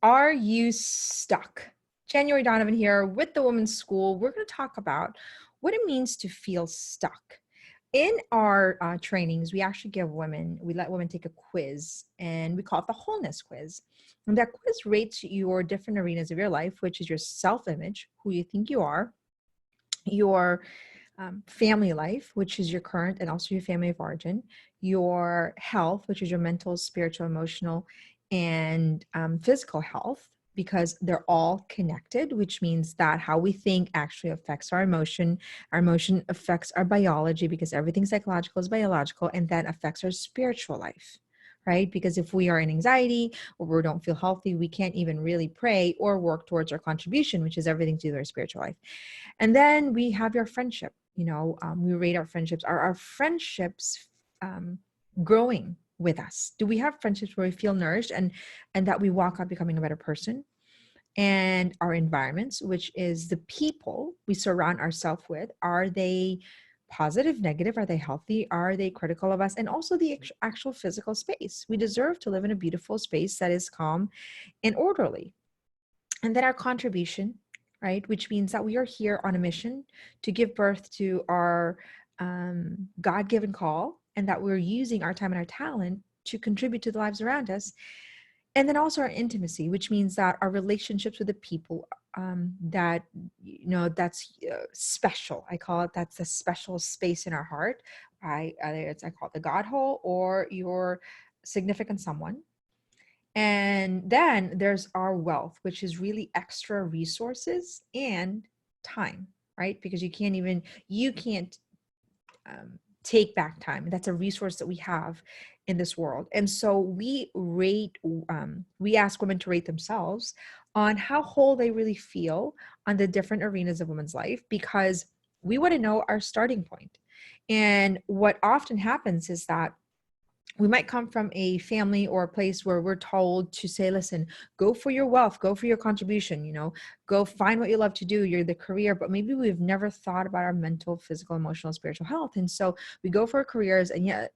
Are you stuck? January Donovan here with the Women's School. We're going to talk about what it means to feel stuck. In our trainings, we actually we let women take a quiz, and we call it the wholeness quiz. And that quiz rates your different arenas of your life, which is your self-image, who you think you are, your family life, which is your current and also your family of origin, your health, which is your mental, spiritual, emotional, and physical health, because they're all connected, which means that how we think actually affects our emotion. Our emotion affects our biology because everything psychological is biological, and that affects our spiritual life. Right? Because if we are in anxiety or we don't feel healthy, we can't even really pray or work towards our contribution, which is everything to do with our spiritual life. And then we have your friendship. We rate our friendships. Are our friendships growing with us? Do we have friendships where we feel nourished and that we walk out becoming a better person? And our environments, which is the people we surround ourselves with, are they positive, negative? Are they healthy? Are they critical of us? And also the actual physical space. We deserve to live in a beautiful space that is calm and orderly. And then our contribution, right? Which means that we are here on a mission to give birth to our God-given call, and that we're using our time and our talent to contribute to the lives around us. And then also our intimacy, which means that our relationships with the people that's special. I call it, that's a special space in our heart. I call it the God hole, or your significant someone. And then there's our wealth, which is really extra resources and time, right? Because you can't take back time. That's a resource that we have in this world. And so we ask women to rate themselves on how whole they really feel on the different arenas of women's life, because we want to know our starting point. And what often happens is that we might come from a family or a place where we're told to say, listen, go for your wealth, go for your contribution, go find what you love to do, you're the career. But maybe we've never thought about our mental, physical, emotional, spiritual health. And so we go for our careers, and yet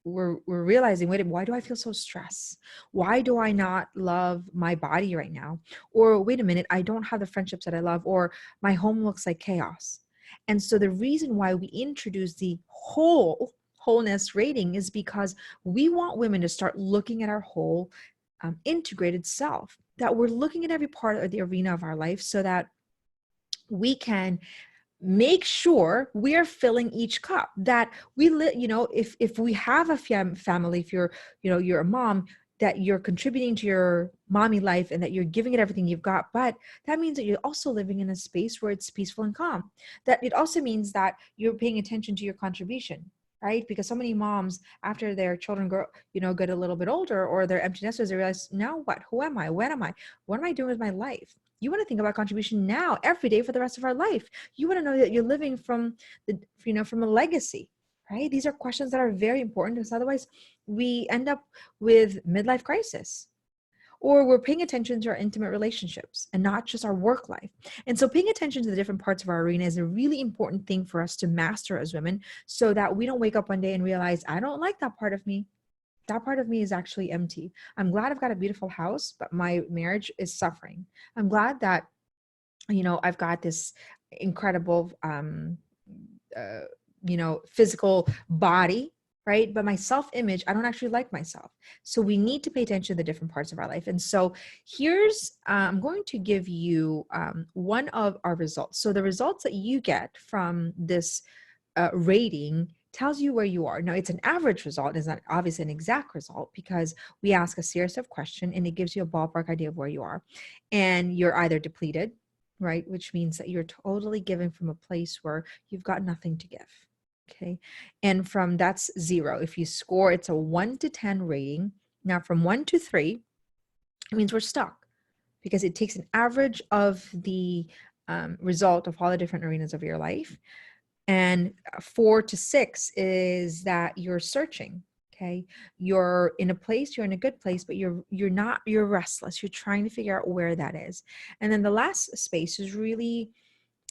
we're realizing, wait, why do I feel so stressed? Why do I not love my body right now? Or wait a minute, I don't have the friendships that I love, or my home looks like chaos. And so the reason why we introduce the wholeness rating is because we want women to start looking at our whole integrated self, that we're looking at every part of the arena of our life so that we can make sure we are filling each cup, that if we have a family, if you're a mom, that you're contributing to your mommy life and that you're giving it everything you've got. But that means that you're also living in a space where it's peaceful and calm. That it also means that you're paying attention to your contribution, right? Because so many moms, after their children get a little bit older, or they're empty nesters, they realize, now what? Who am I? When am I? What am I doing with my life? You want to think about contribution now, every day, for the rest of our life. You want to know that you're living from from a legacy, right? These are questions that are very important, because otherwise we end up with midlife crisis, or we're paying attention to our intimate relationships and not just our work life. And so paying attention to the different parts of our arena is a really important thing for us to master as women, so that we don't wake up one day and realize, I don't like that part of me. That part of me is actually empty. I'm glad I've got a beautiful house, but my marriage is suffering. I'm glad that, I've got this incredible, uh, physical body, right? But my self-image, I don't actually like myself. So we need to pay attention to the different parts of our life. And so I'm going to give you one of our results. So the results that you get from this rating tells you where you are. Now, it's an average result. It's not obviously an exact result, because we ask a series of questions and it gives you a ballpark idea of where you are. And you're either depleted, right? Which means that you're totally giving from a place where you've got nothing to give. Okay. And from that's 0. If you score, it's a 1 to 10 rating. Now, from 1 to 3, it means we're stuck, because it takes an average of the result of all the different arenas of your life. And 4 to 6 is that you're searching. Okay. You're in a place, you're in a good place, but you're restless. You're trying to figure out where that is. And then the last space is really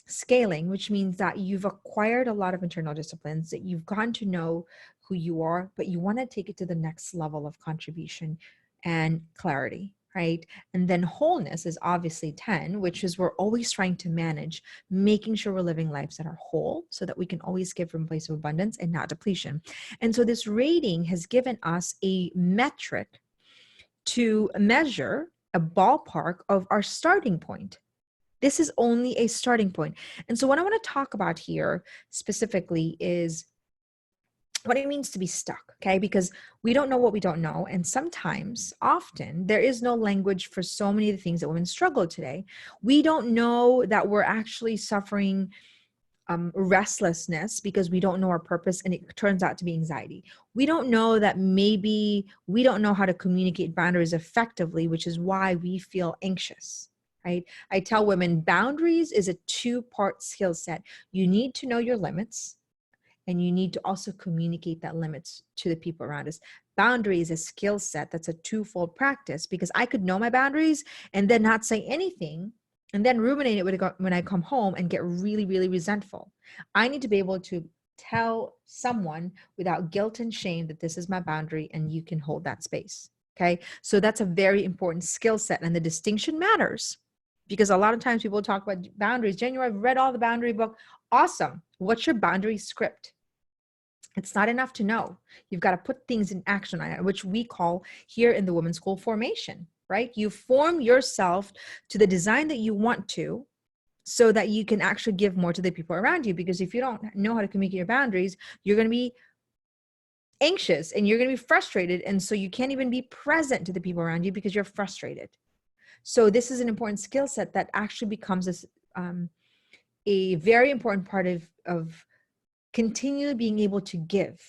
scaling, which means that you've acquired a lot of internal disciplines, that you've gotten to know who you are, but you want to take it to the next level of contribution and clarity. right? And then wholeness is obviously 10, which is we're always trying to manage, making sure we're living lives that are whole so that we can always give from a place of abundance and not depletion. And so this rating has given us a metric to measure a ballpark of our starting point. This is only a starting point. And so what I want to talk about here specifically is what it means to be stuck, okay? Because we don't know what we don't know. And sometimes, often, there is no language for so many of the things that women struggle today. We don't know that we're actually suffering restlessness because we don't know our purpose, and it turns out to be anxiety. We don't know that maybe we don't know how to communicate boundaries effectively, which is why we feel anxious. Right? I tell women boundaries is a two-part skill set. You need to know your limits, and you need to also communicate that limits to the people around us. Boundary is a skill set that's a twofold practice, because I could know my boundaries and then not say anything and then ruminate it when I come home and get really, really resentful. I need to be able to tell someone without guilt and shame that this is my boundary and you can hold that space. Okay. So that's a very important skill set, and the distinction matters, because a lot of times people talk about boundaries. January, I've read all the boundary book. Awesome. What's your boundary script? It's not enough to know. You've got to put things in action, which we call here in the Women's School formation, right? You form yourself to the design that you want to, so that you can actually give more to the people around you. Because if you don't know how to communicate your boundaries, you're going to be anxious and you're going to be frustrated. And so you can't even be present to the people around you because you're frustrated. So this is an important skill set that actually becomes a very important part of continually being able to give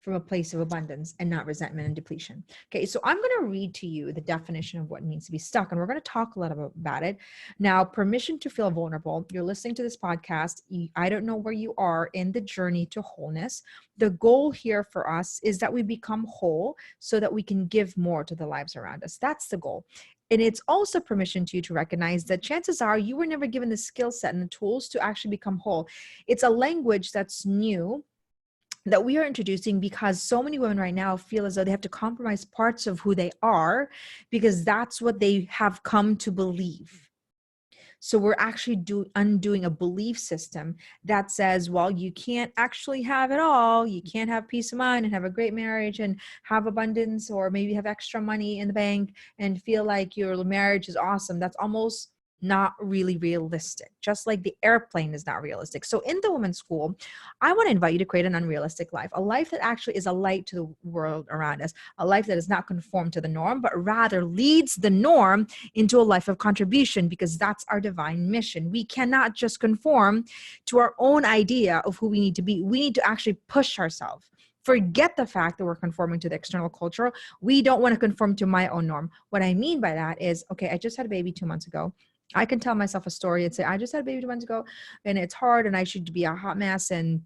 from a place of abundance and not resentment and depletion. Okay, so I'm going to read to you the definition of what it means to be stuck, and we're going to talk a little about it. Now, permission to feel vulnerable. You're listening to this podcast. I don't know where you are in the journey to wholeness. The goal here for us is that we become whole so that we can give more to the lives around us. That's the goal. And it's also permission to you to recognize that chances are you were never given the skill set and the tools to actually become whole. It's a language that's new that we are introducing, because so many women right now feel as though they have to compromise parts of who they are because that's what they have come to believe. So we're actually undoing a belief system that says, well, you can't actually have it all. You can't have peace of mind and have a great marriage and have abundance, or maybe have extra money in the bank and feel like your marriage is awesome. That's almost not really realistic, just like the airplane is not realistic. So in the Women's School, I want to invite you to create an unrealistic life, a life that actually is a light to the world around us, a life that is not conformed to the norm, but rather leads the norm into a life of contribution, because that's our divine mission. We cannot just conform to our own idea of who we need to be. We need to actually push ourselves. Forget the fact that we're conforming to the external culture. We don't want to conform to my own norm. What I mean by that is, okay, I just had a baby 2 months ago. I can tell myself a story and say, I just had a baby 2 months ago and it's hard and I should be a hot mess and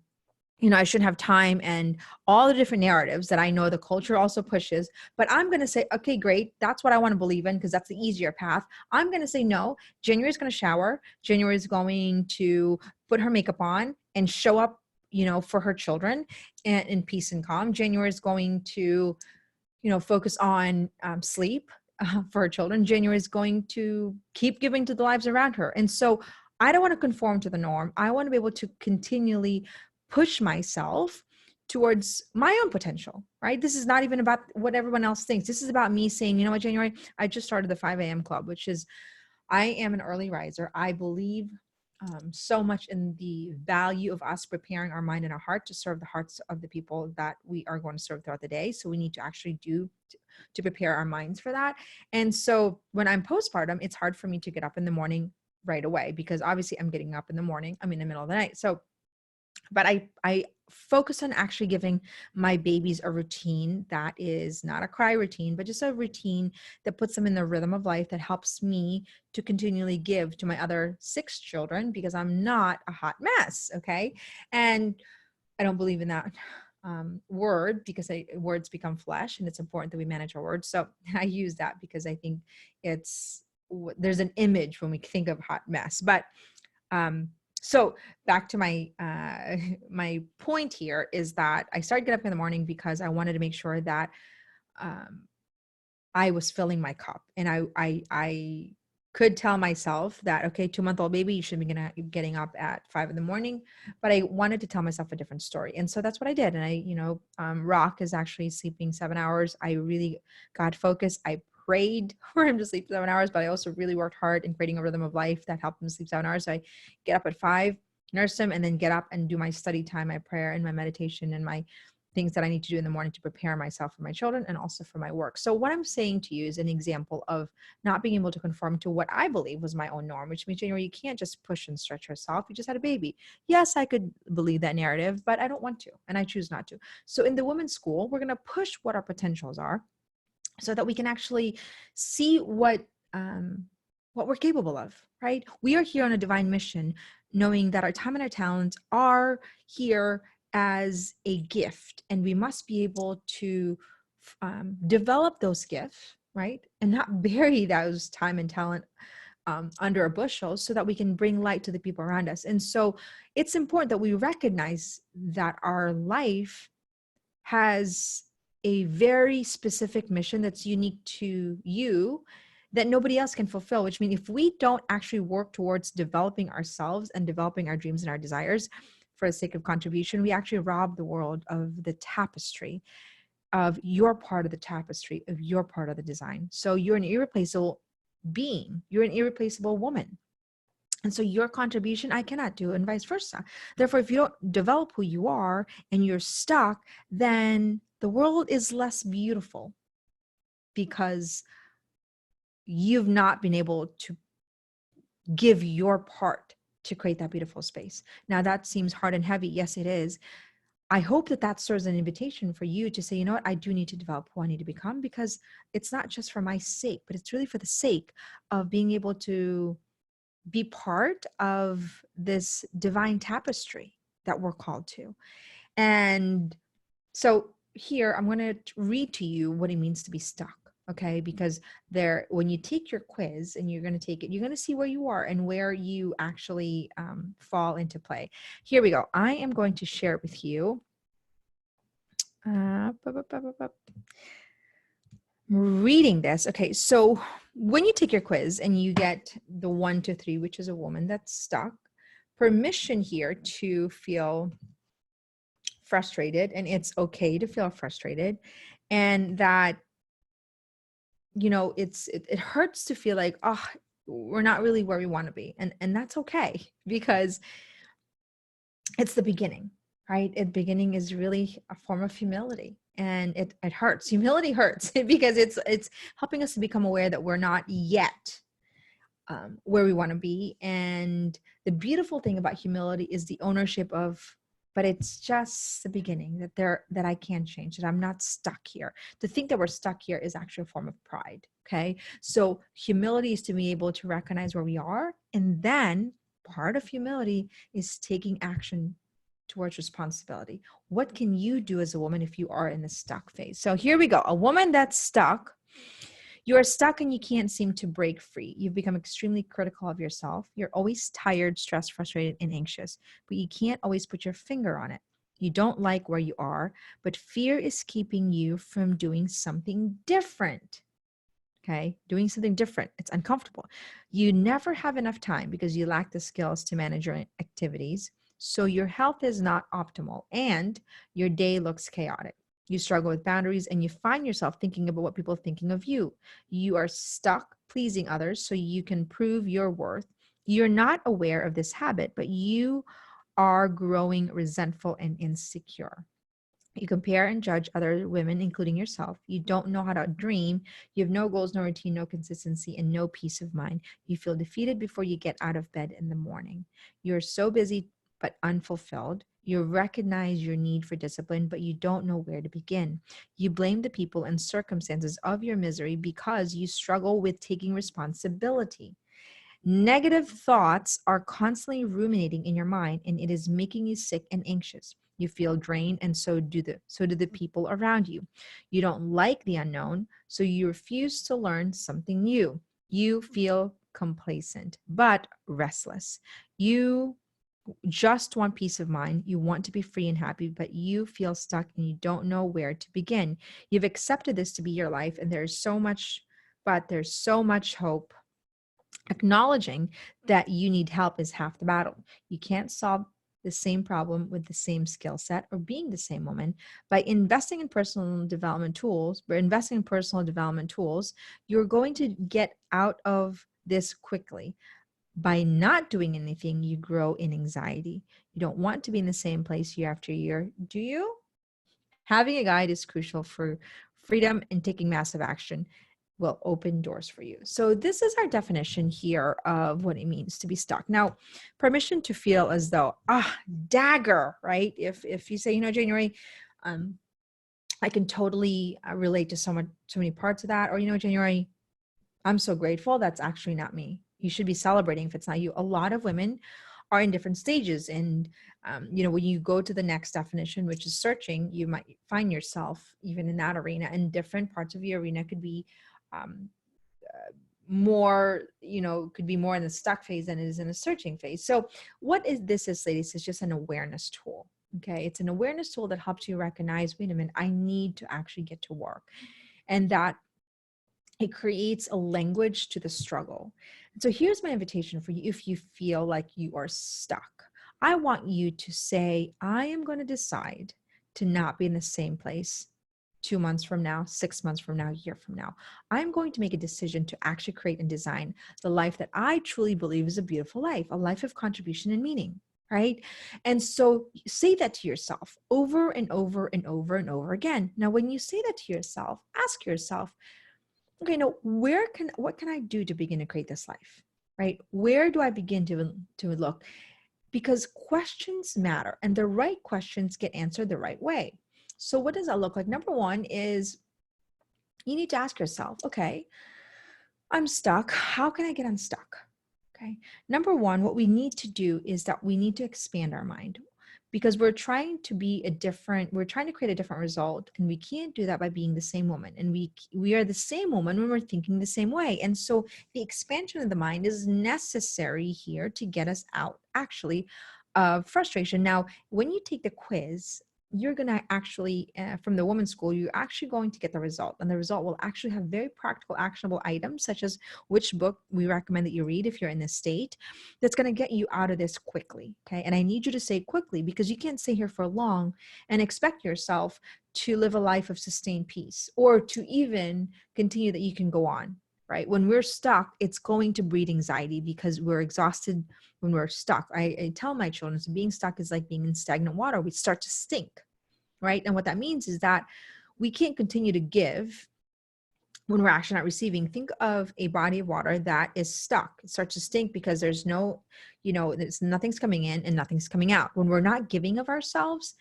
I shouldn't have time, and all the different narratives that I know the culture also pushes. But I'm going to say, okay, great. That's what I want to believe in because that's the easier path. I'm going to say, no, January is going to shower. January is going to put her makeup on and show up, for her children and in peace and calm. January is going to, focus on sleep for her children. January is going to keep giving to the lives around her. And so I don't want to conform to the norm. I want to be able to continually push myself towards my own potential, right? This is not even about what everyone else thinks. This is about me saying, you know what, January, I just started the 5 a.m. club, which is, I am an early riser. I believe so much in the value of us preparing our mind and our heart to serve the hearts of the people that we are going to serve throughout the day. So we need to actually to prepare our minds for that. And so when I'm postpartum, it's hard for me to get up in the morning right away, because obviously I'm getting up in the morning. I'm in the middle of the night. So but I focus on actually giving my babies a routine that is not a cry routine, but just a routine that puts them in the rhythm of life, that helps me to continually give to my other 6 children, because I'm not a hot mess. Okay. And I don't believe in that word, because words become flesh, and it's important that we manage our words. So I use that because I think there's an image when we think of hot mess. But so back to my my point here is that I started getting up in the morning because I wanted to make sure that I was filling my cup, and I could tell myself that, okay, 2-month-old baby, you should be getting up at 5 in the morning, but I wanted to tell myself a different story, and so that's what I did. And Rock is actually sleeping 7 hours. I really got focused. I prayed for him to sleep 7 hours, but I also really worked hard in creating a rhythm of life that helped him sleep 7 hours. So I get up at 5, nurse him, and then get up and do my study time, my prayer, and my meditation, and my things that I need to do in the morning to prepare myself for my children and also for my work. So what I'm saying to you is an example of not being able to conform to what I believe was my own norm, which means, you can't just push and stretch yourself. You just had a baby. Yes, I could believe that narrative, but I don't want to, and I choose not to. So in the women's school, we're going to push what our potentials are so that we can actually see what we're capable of, right? We are here on a divine mission, knowing that our time and our talents are here as a gift, and we must be able to develop those gifts, right? And not bury those time and talent under a bushel, so that we can bring light to the people around us. And so it's important that we recognize that our life has a very specific mission that's unique to you, that nobody else can fulfill, which means if we don't actually work towards developing ourselves and developing our dreams and our desires for the sake of contribution, we actually rob the world of the tapestry, of your part of the tapestry, of your part of the design. So you're an irreplaceable being, you're an irreplaceable woman. And so your contribution, I cannot do, and vice versa. Therefore, if you don't develop who you are and you're stuck, then the world is less beautiful because you've not been able to give your part to create that beautiful space. Now, that seems hard and heavy. Yes, it is. I hope that that serves an invitation for you to say, you know what, I do need to develop who I need to become, because it's not just for my sake, but it's really for the sake of being able to be part of this divine tapestry that we're called to. And so here, I'm going to read to you what it means to be stuck. Okay, because when you take your quiz and you're going to take it, you're going to see where you are and where you actually fall into play. Here we go. I am going to share it with you. Reading this. Okay, so when you take your quiz and you get the 1 to 3, which is a woman that's stuck, permission here to feel frustrated, and it's okay to feel frustrated, and that it hurts to feel like, oh, we're not really where we want to be, and that's okay, because it's the beginning, right? The beginning is really a form of humility, and it hurts. Humility hurts because it's helping us to become aware that we're not yet where we want to be. And the beautiful thing about humility is the ownership of, but it's just the beginning, that I can change, that I'm not stuck here. To think that we're stuck here is actually a form of pride. Okay. So humility is to be able to recognize where we are. And then part of humility is taking action towards responsibility. What can you do as a woman if you are in the stuck phase? So here we go. A woman that's stuck. You are stuck and you can't seem to break free. You've become extremely critical of yourself. You're always tired, stressed, frustrated, and anxious, but you can't always put your finger on it. You don't like where you are, but fear is keeping you from doing something different. Okay, doing something different. It's uncomfortable. You never have enough time because you lack the skills to manage your activities. So your health is not optimal and your day looks chaotic. You struggle with boundaries and you find yourself thinking about what people are thinking of you. You are stuck pleasing others so you can prove your worth. You're not aware of this habit, but you are growing resentful and insecure. You compare and judge other women, including yourself. You don't know how to dream. You have no goals, no routine, no consistency, and no peace of mind. You feel defeated before you get out of bed in the morning. You're so busy but unfulfilled. You recognize your need for discipline, but you don't know where to begin. You blame the people and circumstances of your misery because you struggle with taking responsibility. Negative thoughts are constantly ruminating in your mind, and it is making you sick and anxious. You feel drained, and so do the people around you. You don't like the unknown, so you refuse to learn something new. You feel complacent but restless. You just want peace of mind. You want to be free and happy, but you feel stuck and you don't know where to begin. You've accepted this to be your life, and there's so much hope. Acknowledging that you need help is half the battle. You can't solve the same problem with the same skill set or being the same woman. By investing in personal development tools, you're going to get out of this quickly. By not doing anything, you grow in anxiety. You don't want to be in the same place year after year, do you? Having a guide is crucial for freedom, and taking massive action will open doors for you. So this is our definition here of what it means to be stuck. Now, permission to feel as though, dagger, right? If you say, January, um, I can totally relate to so many parts of that. Or, January, I'm so grateful. That's actually not me. You should be celebrating if it's not you. A lot of women are in different stages. And, when you go to the next definition, which is searching, you might find yourself even in that arena, and different parts of your arena could be um, more, could be more in the stuck phase than it is in a searching phase. So what is this, ladies? It's just an awareness tool. Okay. It's an awareness tool that helps you recognize, wait a minute, I need to actually get to work. And that it creates a language to the struggle. So here's my invitation for you. If you feel like you are stuck, I want you to say, I am going to decide to not be in the same place 2 months from now, 6 months from now, a year from now. I'm going to make a decision to actually create and design the life that I truly believe is a beautiful life, a life of contribution and meaning. Right. And so say that to yourself over and over and over and over again. Now, when you say that to yourself, ask yourself, okay, now what can I do to begin to create this life? Right? Where do I begin to look? Because questions matter, and the right questions get answered the right way. So what does that look like? Number one is you need to ask yourself, okay, I'm stuck. How can I get unstuck? Okay. Number one, what we need to do is that we need to expand our mind, because we're trying to create a different result, and we can't do that by being the same woman. And we are the same woman when we're thinking the same way. And so the expansion of the mind is necessary here to get us out actually of frustration. Now, when you take the quiz, you're going to actually, from the women's school, you're actually going to get the result. And the result will actually have very practical, actionable items, such as which book we recommend that you read if you're in this state, that's going to get you out of this quickly. Okay. And I need you to say quickly, because you can't stay here for long and expect yourself to live a life of sustained peace, or to even continue that you can go on. Right? When we're stuck, it's going to breed anxiety because we're exhausted when we're stuck. I tell my children, so being stuck is like being in stagnant water. We start to stink, right? And what that means is that we can't continue to give when we're actually not receiving. Think of a body of water that is stuck. It starts to stink because there's nothing's coming in and nothing's coming out. When we're not giving of ourselves,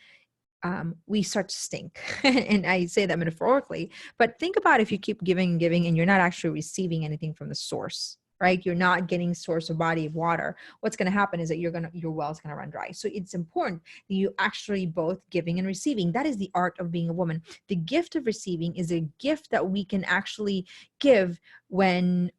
we start to stink. And I say that metaphorically, but think about if you keep giving and giving and you're not actually receiving anything from the source, right? You're not getting source or body of water. What's going to happen is that your well is going to run dry. So it's important that you actually both giving and receiving. That is the art of being a woman. The gift of receiving is a gift that we can actually give when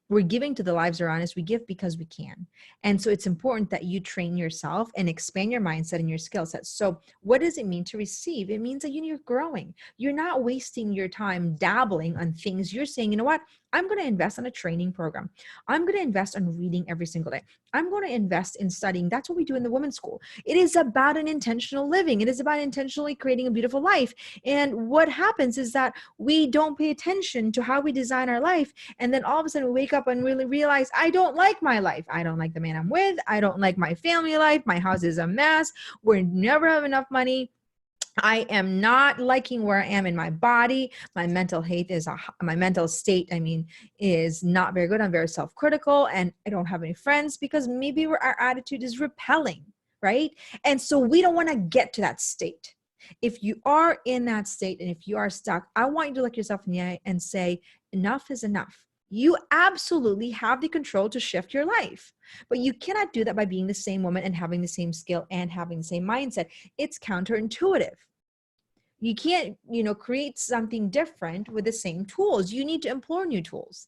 we're giving to the lives around us. We give because we can. And so it's important that you train yourself and expand your mindset and your skill sets. So what does it mean to receive? It means that you're growing. You're not wasting your time dabbling on things. You're saying, you know what? I'm going to invest in a training program. I'm going to invest in reading every single day. I'm going to invest in studying. That's what we do in the women's school. It is about an intentional living. It is about intentionally creating a beautiful life. And what happens is that we don't pay attention to how we design our life. And then all of a sudden we wake up and really realize, I don't like my life. I don't like the man I'm with. I don't like my family life. My house is a mess. We never have enough money. I am not liking where I am in my body. My mental state, is not very good. I'm very self-critical, and I don't have any friends because maybe our attitude is repelling, right? And so we don't want to get to that state. If you are in that state and if you are stuck, I want you to look yourself in the eye and say, enough is enough. You absolutely have the control to shift your life, but you cannot do that by being the same woman and having the same skill and having the same mindset. It's counterintuitive. You can't, create something different with the same tools. You need to employ new tools.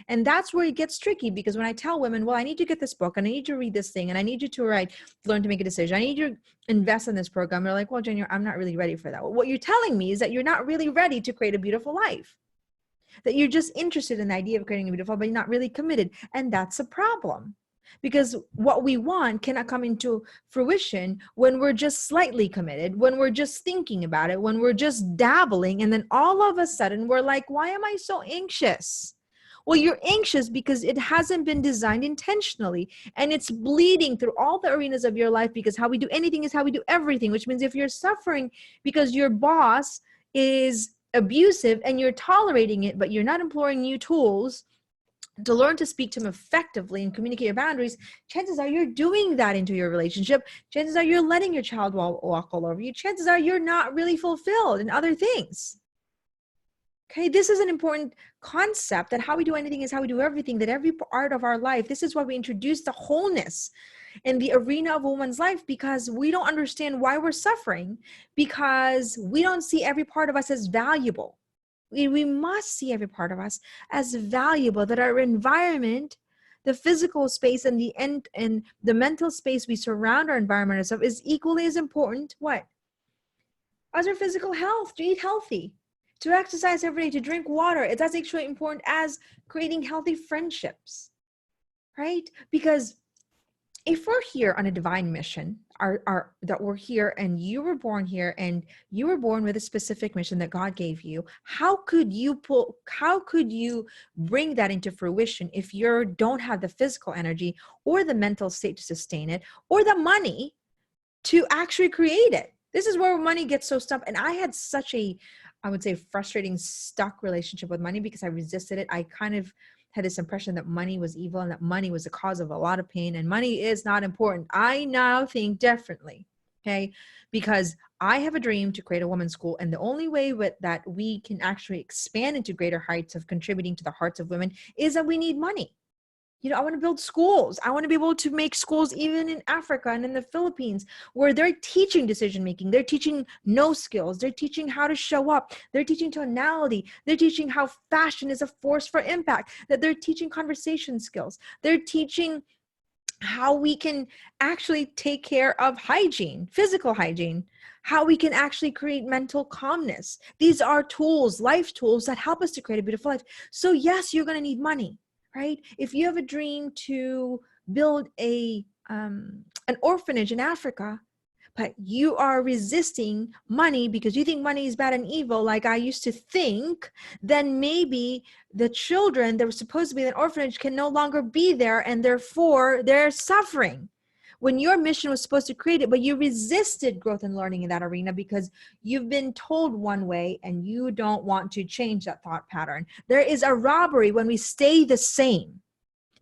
And that's where it gets tricky, because when I tell women, well, I need you to get this book and I need you to read this thing and I need you to learn to make a decision, I need you to invest in this program, they're like, well, Jen, I'm not really ready for that. Well, what you're telling me is that you're not really ready to create a beautiful life, that you're just interested in the idea of creating a beautiful, but you're not really committed. And that's a problem, because what we want cannot come into fruition when we're just slightly committed, when we're just thinking about it, when we're just dabbling. And then all of a sudden we're like, why am I so anxious? Well, you're anxious because it hasn't been designed intentionally, and it's bleeding through all the arenas of your life, because how we do anything is how we do everything, which means if you're suffering because your boss is abusive and you're tolerating it, but you're not employing new tools to learn to speak to them effectively and communicate your boundaries, chances are you're doing that into your relationship. Chances are you're letting your child walk all over you. Chances are you're not really fulfilled in other things. Okay, this is an important concept, that how we do anything is how we do everything, that every part of our life, this is why we introduce the wholeness in the arena of a woman's life, because we don't understand why we're suffering, because we don't see every part of us as valuable. We must see every part of us as valuable, that our environment, the physical space and the mental space we surround our environment of is equally as important, what? As our physical health, to eat healthy, to exercise every day, to drink water. It's as actually important as creating healthy friendships, right? Because if we're here on a divine mission, that we're here and you were born here and you were born with a specific mission that God gave you, how could you bring that into fruition if you don't have the physical energy or the mental state to sustain it, or the money to actually create it? This is where money gets so stuck. And I had such a, I would say, frustrating, stuck relationship with money, because I resisted it. I kind of had this impression that money was evil and that money was the cause of a lot of pain, and money is not important. I now think differently, okay? Because I have a dream to create a women's school, and the only way that we can actually expand into greater heights of contributing to the hearts of women is that we need money. I want to build schools. I want to be able to make schools even in Africa and in the Philippines, where they're teaching decision-making. They're teaching no skills. They're teaching how to show up. They're teaching tonality. They're teaching how fashion is a force for impact, that they're teaching conversation skills. They're teaching how we can actually take care of hygiene, physical hygiene, how we can actually create mental calmness. These are tools, life tools, that help us to create a beautiful life. So yes, you're going to need money. Right? If you have a dream to build an orphanage in Africa, but you are resisting money because you think money is bad and evil, like I used to think, then maybe the children that were supposed to be in an orphanage can no longer be there, and therefore they're suffering. When your mission was supposed to create it, but you resisted growth and learning in that arena because you've been told one way and you don't want to change that thought pattern. There is a robbery when we stay the same.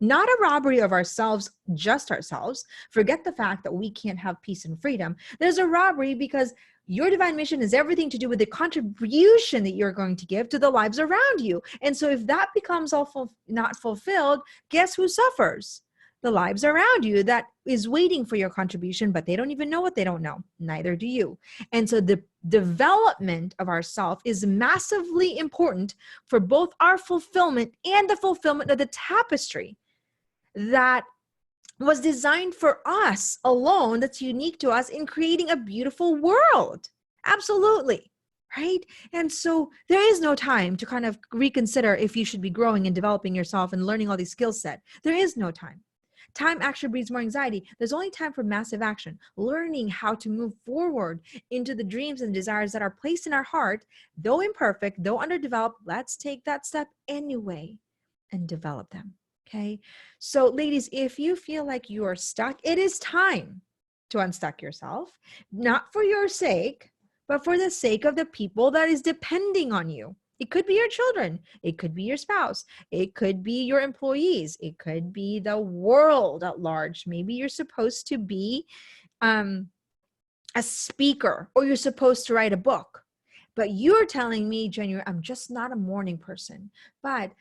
Not a robbery of ourselves, just ourselves. Forget the fact that we can't have peace and freedom. There's a robbery because your divine mission is everything to do with the contribution that you're going to give to the lives around you. And so if that becomes not fulfilled, guess who suffers? The lives around you that is waiting for your contribution, but they don't even know what they don't know. Neither do you. And so the development of ourself is massively important for both our fulfillment and the fulfillment of the tapestry that was designed for us alone, that's unique to us, in creating a beautiful world. Absolutely. Right? And so there is no time to kind of reconsider if you should be growing and developing yourself and learning all these skill set. There is no time. Time actually breeds more anxiety. There's only time for massive action, learning how to move forward into the dreams and desires that are placed in our heart, though imperfect, though underdeveloped. Let's take that step anyway and develop them. Okay. So ladies, if you feel like you are stuck, it is time to unstuck yourself, not for your sake, but for the sake of the people that is depending on you. It could be your children. It could be your spouse. It could be your employees. It could be the world at large. Maybe you're supposed to be a speaker, or you're supposed to write a book. But you're telling me, Jen, I'm just not a morning person. But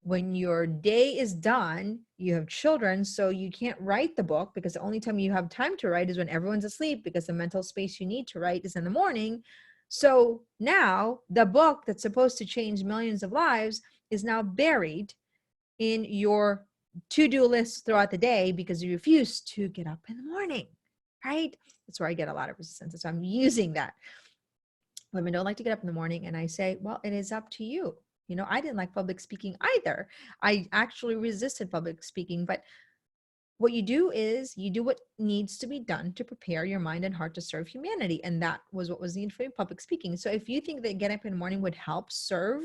when your day is done, you have children, so you can't write the book, because the only time you have time to write is when everyone's asleep, because the mental space you need to write is in the morning. So now the book that's supposed to change millions of lives is now buried in your to-do list throughout the day because you refuse to get up in the morning, right? That's where I get a lot of resistance. So I'm using that. Women don't like to get up in the morning, and I say, well, it is up to you. You know, I didn't like public speaking either. I actually resisted public speaking, but what you do is you do what needs to be done to prepare your mind and heart to serve humanity. And that was what was needed for public speaking. So if you think that getting up in the morning would help serve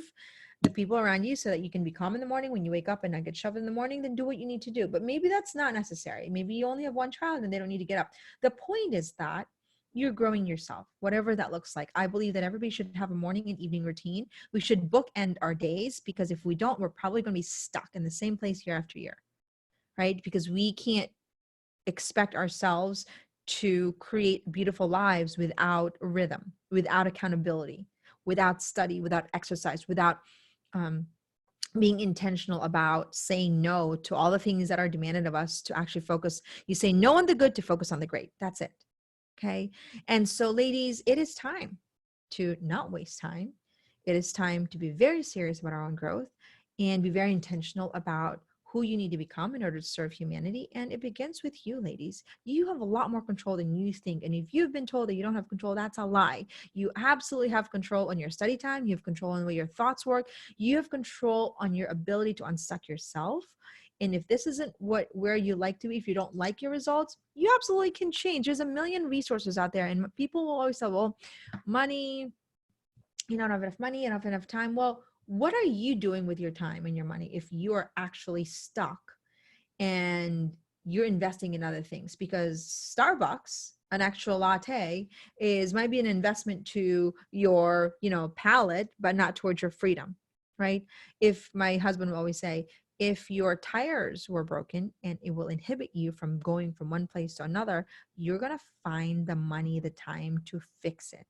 the people around you so that you can be calm in the morning when you wake up and not get shoved in the morning, then do what you need to do. But maybe that's not necessary. Maybe you only have one child and they don't need to get up. The point is that you're growing yourself, whatever that looks like. I believe that everybody should have a morning and evening routine. We should bookend our days, because if we don't, we're probably going to be stuck in the same place year after year, right? Because we can't expect ourselves to create beautiful lives without rhythm, without accountability, without study, without exercise, without being intentional about saying no to all the things that are demanded of us to actually focus. You say no on the good to focus on the great. That's it. Okay. And so, ladies, it is time to not waste time. It is time to be very serious about our own growth and be very intentional about who you need to become in order to serve humanity. And it begins with you, ladies. You have a lot more control than you think. And if you've been told that you don't have control, that's a lie. You absolutely have control on your study time. You have control on the way your thoughts work. You have control on your ability to unstuck yourself. And if this isn't where you like to be, if you don't like your results, you absolutely can change. There's a million resources out there. And people will always say, well, money, you don't have enough money, you don't have enough time. Well, what are you doing with your time and your money if you are actually stuck and you're investing in other things? Because Starbucks, an actual latte, might be an investment to your, palate, but not towards your freedom, right? If my husband will always say, if your tires were broken and it will inhibit you from going from one place to another, you're going to find the money, the time to fix it.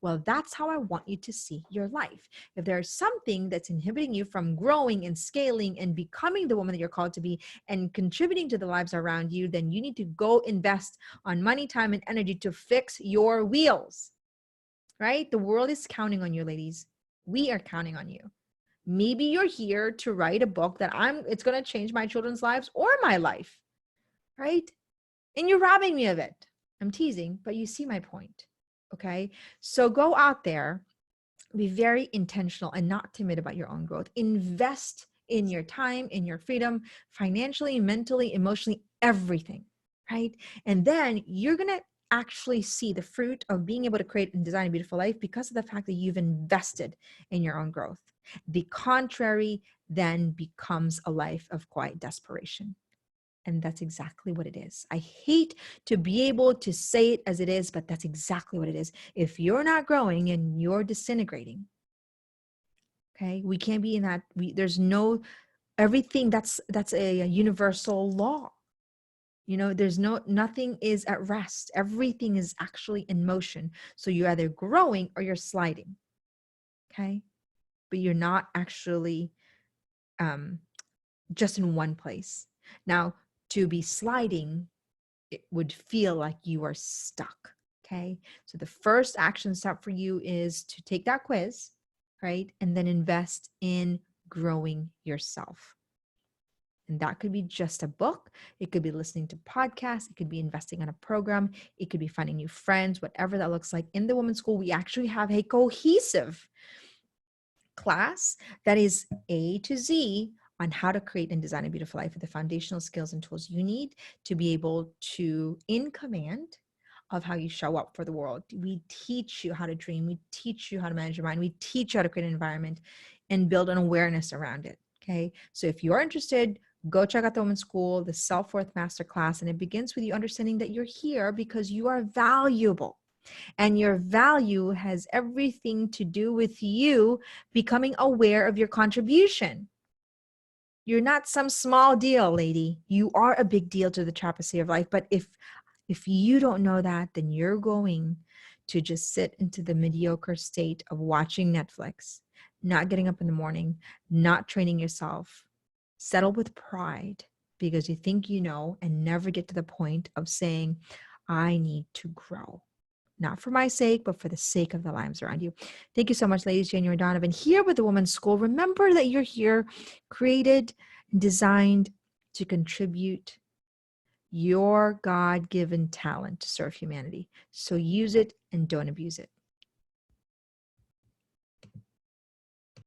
Well, that's how I want you to see your life. If there's something that's inhibiting you from growing and scaling and becoming the woman that you're called to be and contributing to the lives around you, then you need to go invest on money, time, and energy to fix your wheels, right? The world is counting on you, ladies. We are counting on you. Maybe you're here to write a book that it's going to change my children's lives or my life, right? And you're robbing me of it. I'm teasing, but you see my point. Okay. So go out there, be very intentional and not timid about your own growth. Invest in your time, in your freedom, financially, mentally, emotionally, everything, right? And then you're going to actually see the fruit of being able to create and design a beautiful life because of the fact that you've invested in your own growth. The contrary then becomes a life of quiet desperation. And that's exactly what it is. I hate to be able to say it as it is, but that's exactly what it is. If you're not growing and you're disintegrating, okay, we can't be in that. There's no everything. That's a universal law. There's nothing is at rest. Everything is actually in motion. So you're either growing or you're sliding. Okay, but you're not actually just in one place. Now, to be sliding, it would feel like you are stuck. Okay. So the first action step for you is to take that quiz, right? And then invest in growing yourself. And that could be just a book. It could be listening to podcasts. It could be investing in a program. It could be finding new friends, whatever that looks like. In the Women's School, we actually have a cohesive class that is A to Z on how to create and design a beautiful life with the foundational skills and tools you need to be able to in command of how you show up for the world. We teach you how to dream. We teach you how to manage your mind. We teach you how to create an environment and build an awareness around it. Okay. So if you're interested, go check out the Women's School, the Self-Worth Masterclass. And it begins with you understanding that you're here because you are valuable. And your value has everything to do with you becoming aware of your contribution. You're not some small deal, lady. You are a big deal to the tapestry of life. But if you don't know that, then you're going to just sit into the mediocre state of watching Netflix, not getting up in the morning, not training yourself, settle with pride because you think you know, and never get to the point of saying, I need to grow. Not for my sake, but for the sake of the lives around you. Thank you so much, ladies. January Donovan here with the Women's School. Remember that you're here, created designed to contribute your God given talent to serve humanity. So use it and don't abuse it.